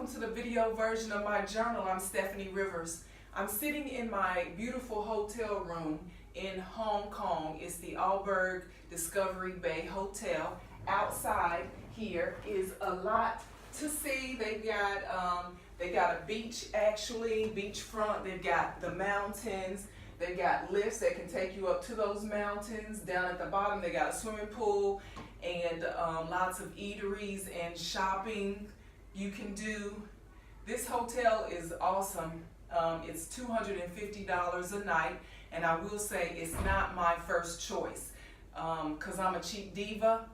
welcome to the video version of my journal. I'm Stephanie Rivers. I'm sitting in my beautiful hotel room in Hong Kong. It's the Alberg Discovery Bay Hotel. Outside here is a lot to see. They got a beach, actually, beachfront. They've got the mountains. They've got lifts that can take you up to those mountains. Down at the bottom, they got a swimming pool and lots of eateries and shopping you can do. This hotel is awesome. It's $250 a night, and I will say it's not my first choice because I'm a cheap diva.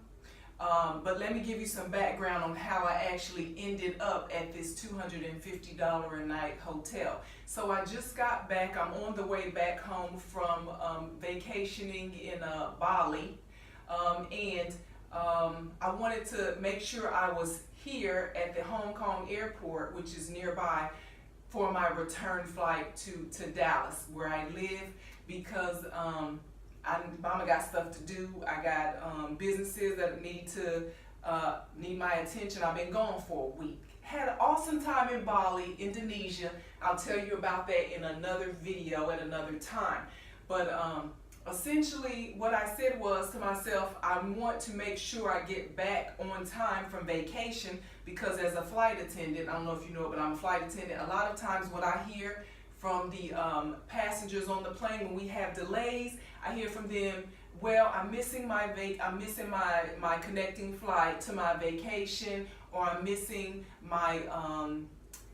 But let me give you some background on how I actually ended up at this $250 a night hotel. So I just got back. I'm on the way back home from vacationing in Bali, and I wanted to make sure I was here at the Hong Kong airport, which is nearby, for my return flight to Dallas, where I live, because Mama got stuff to do. I got businesses that need my attention. I've been gone for a week. Had an awesome time in Bali, Indonesia. I'll tell you about that in another video at another time. But essentially what I said was to myself, I want to make sure I get back on time from vacation, because as a flight attendant, I don't know if you know it, but I'm a flight attendant. A lot of times what I hear from the passengers on the plane when we have delays, I hear from them, well, I'm missing my connecting flight to my vacation, or I'm missing my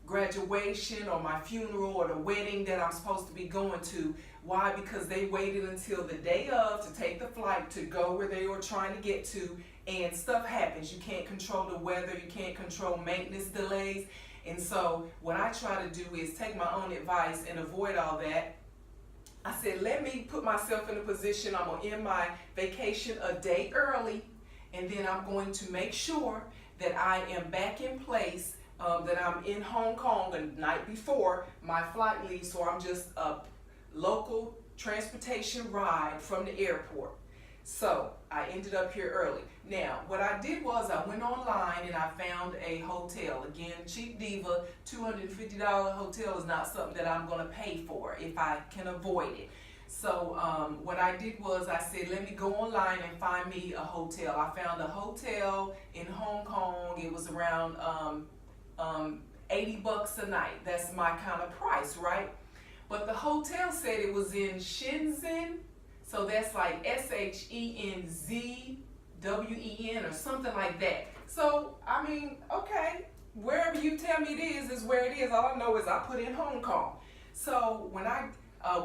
graduation or my funeral or the wedding that I'm supposed to be going to. Why? Because they waited until the day of to take the flight to go where they were trying to get to, and stuff happens. You can't control the weather, you can't control maintenance delays. And so what I try to do is take my own advice and avoid all that. I said, let me put myself in a position, I'm gonna end my vacation a day early, and then I'm going to make sure that I am back in place, that I'm in Hong Kong the night before my flight leaves, so I'm just a local transportation ride from the airport. So I ended up here early. Now, what I did was I went online and I found a hotel. Again, cheap diva, $250 hotel is not something that I'm gonna pay for if I can avoid it. So what I did was I said, let me go online and find me a hotel. I found a hotel in Hong Kong. It was around 80 bucks a night. That's my kind of price, right? But the hotel said it was in Shenzhen. So that's like Shenzwen or something like that. So, I mean, okay, wherever you tell me it is where it is. All I know is I put in Hong Kong. So when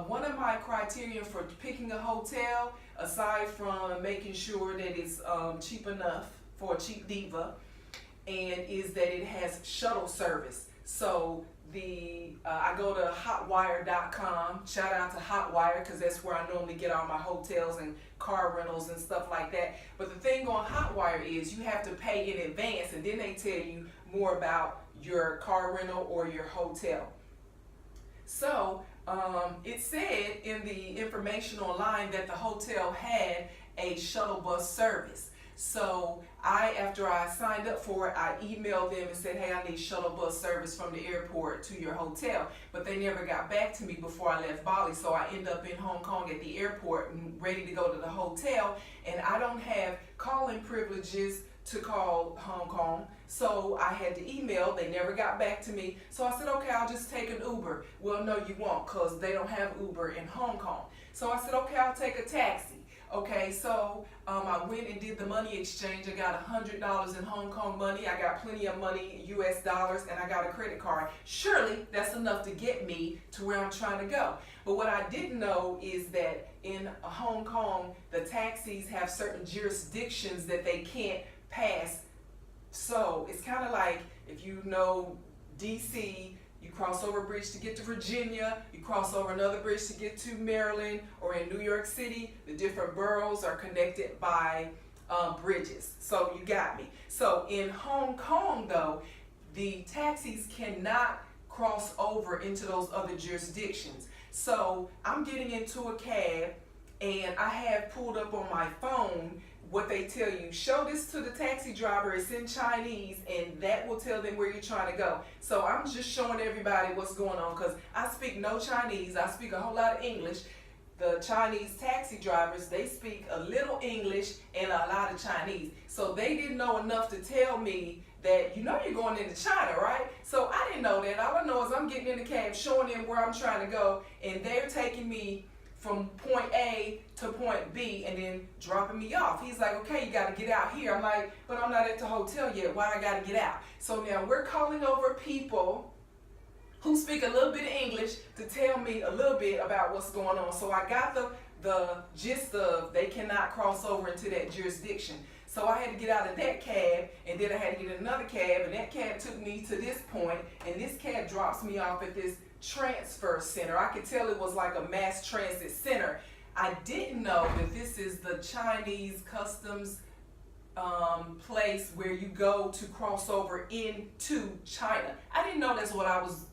one of my criteria for picking a hotel, aside from making sure that it's cheap enough for a cheap diva, and is that it has shuttle service. So I go to hotwire.com. Shout out to Hotwire, because that's where I normally get all my hotels and car rentals and stuff like that. But the thing on Hotwire is you have to pay in advance, and then they tell you more about your car rental or your hotel. So it said in the information online that the hotel had a shuttle bus service. So after I signed up for it, I emailed them and said, hey, I need shuttle bus service from the airport to your hotel. But they never got back to me before I left Bali. So I end up in Hong Kong at the airport and ready to go to the hotel. And I don't have calling privileges to call Hong Kong. So I had to email. They never got back to me. So I said, okay, I'll just take an Uber. Well, no, you won't, because they don't have Uber in Hong Kong. So I said, okay, I'll take a taxi. Okay, so I went and did the money exchange. I got $100 in Hong Kong money. I got plenty of money, US dollars, and I got a credit card. Surely that's enough to get me to where I'm trying to go. But what I didn't know is that in Hong Kong, the taxis have certain jurisdictions that they can't pass. So it's kind of like if you know DC, you cross over a bridge to get to Virginia, you cross over another bridge to get to Maryland, or in New York City, the different boroughs are connected by bridges. So you got me. So in Hong Kong though, the taxis cannot cross over into those other jurisdictions. So I'm getting into a cab and I have pulled up on my phone what they tell you. Show this to the taxi driver, it's in Chinese, and that will tell them where you're trying to go. So I'm just showing everybody what's going on, because I speak no Chinese, I speak a whole lot of English. The Chinese taxi drivers, they speak a little English and a lot of Chinese. So they didn't know enough to tell me that, you're going into China, right? So I didn't know that. All I know is I'm getting in the cab, showing them where I'm trying to go, and they're taking me from point A to point B and then dropping me off. He's like, okay, you got to get out here. I'm like, but I'm not at the hotel yet. Why I got to get out? So now we're calling over people who speak a little bit of English to tell me a little bit about what's going on. So I got the gist of they cannot cross over into that jurisdiction. So I had to get out of that cab, and then I had to get another cab, and that cab took me to this point, and this cab drops me off at this transfer center. I could tell it was like a mass transit center. I didn't know that this is the Chinese customs place where you go to cross over into China. I didn't know that's what I was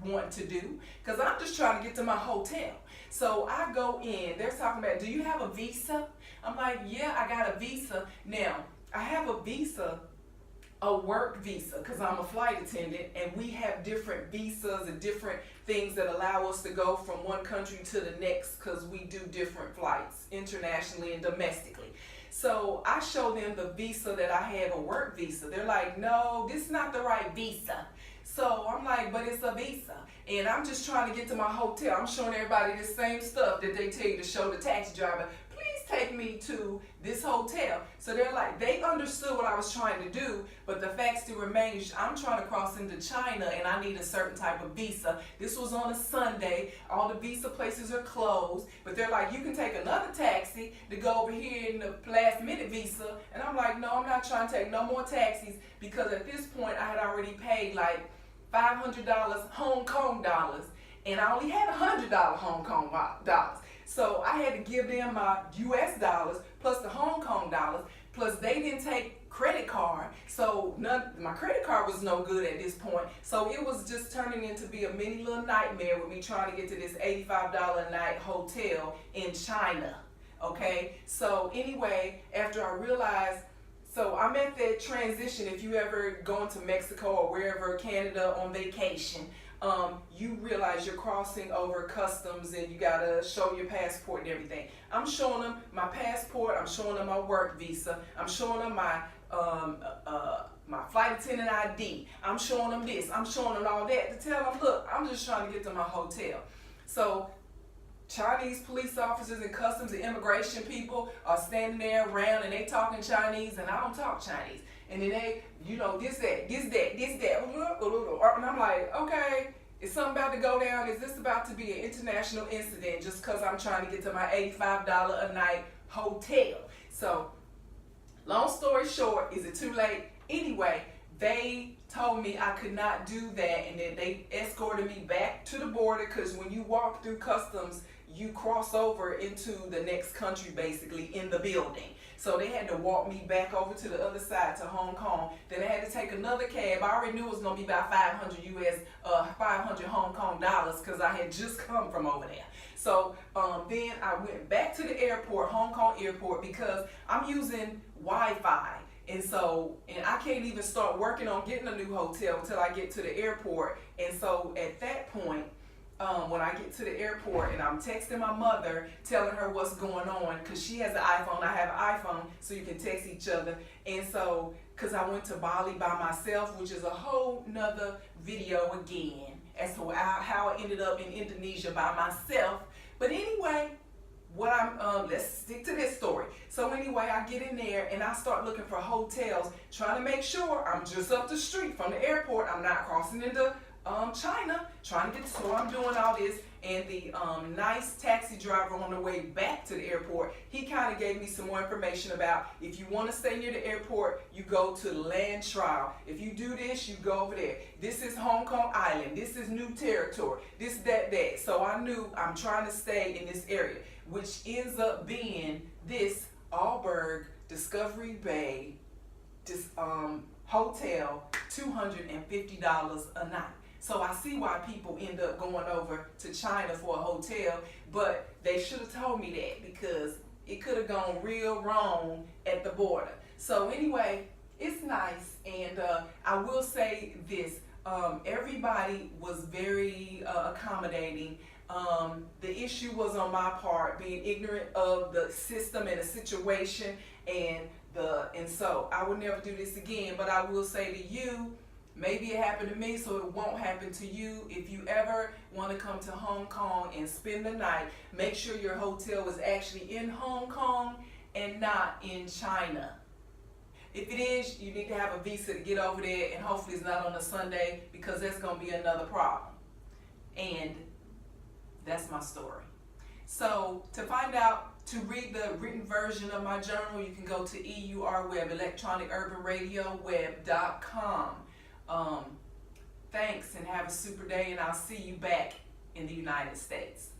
wanting to do, because I'm just trying to get to my hotel. So I go in, they're talking about, do you have a visa? I'm like, yeah, I got a visa. Now, I have a visa, a work visa, because I'm a flight attendant, and we have different visas and different things that allow us to go from one country to the next, because we do different flights internationally and domestically. So I show them the visa that I have, a work visa. They're like, no, this is not the right visa. So I'm like, but it's a visa. And I'm just trying to get to my hotel. I'm showing everybody the same stuff that they tell you to show the taxi driver. Please take me to this hotel. So they're like, they understood what I was trying to do, but the fact still remains, I'm trying to cross into China and I need a certain type of visa. This was on a Sunday. All the visa places are closed, but they're like, you can take another taxi to go over here in the last minute visa. And I'm like, no, I'm not trying to take no more taxis, because at this point I had already paid like $500 Hong Kong dollars, and I only had $100 Hong Kong dollars. So I had to give them my US dollars plus the Hong Kong dollars, plus they didn't take credit card, so my credit card was no good at this point. So it was just turning into be a mini little nightmare with me trying to get to this $85 a night hotel in China. Okay, so anyway, after I realized, so I'm at that transition. If you ever going to Mexico or wherever, Canada, on vacation, you realize you're crossing over customs and you gotta show your passport and everything. I'm showing them my passport, I'm showing them my work visa, I'm showing them my my flight attendant ID, I'm showing them this, I'm showing them all that to tell them, look, I'm just trying to get to my hotel. So Chinese police officers and customs and immigration people are standing there around and they talking Chinese, and I don't talk Chinese. And then they, this, that. And I'm like, okay, is something about to go down? Is this about to be an international incident just because I'm trying to get to my $85 a night hotel? So, long story short, is it too late? Anyway, they told me I could not do that, and then they escorted me back to the border, because when you walk through customs, you cross over into the next country basically in the building. So they had to walk me back over to the other side to Hong Kong. Then I had to take another cab. I already knew it was going to be about 500 Hong Kong dollars, because I had just come from over there. So then I went back to the airport, Hong Kong airport, because I'm using Wi-Fi. And I can't even start working on getting a new hotel until I get to the airport. And so at that point, when I get to the airport and I'm texting my mother, telling her what's going on, because she has an iPhone, I have an iPhone, so you can text each other. And so, because I went to Bali by myself, which is a whole nother video again, as to how I ended up in Indonesia by myself. But anyway, let's stick to this story. So anyway, I get in there and I start looking for hotels, trying to make sure I'm just up the street from the airport. I'm not crossing into China, trying to get, so I'm doing all this, and the nice taxi driver on the way back to the airport, he kind of gave me some more information about, if you want to stay near the airport, you go to Land Trial. If you do this, you go over there. This is Hong Kong Island. This is new territory. This, that. So I knew I'm trying to stay in this area, which ends up being this Alberg Discovery Bay hotel, $250 a night. So I see why people end up going over to China for a hotel, but they should have told me that, because it could have gone real wrong at the border. So anyway, it's nice, and I will say this, everybody was very accommodating. The issue was on my part, being ignorant of the system and the situation, and so I would never do this again. But I will say to you, maybe it happened to me, so it won't happen to you. If you ever want to come to Hong Kong and spend the night, make sure your hotel is actually in Hong Kong and not in China. If it is, you need to have a visa to get over there, and hopefully it's not on a Sunday, because that's going to be another problem. And that's my story. So to find out, to read the written version of my journal, you can go to EURWeb, electronicurbandradioweb.com. Thanks, and have a super day, and I'll see you back in the United States.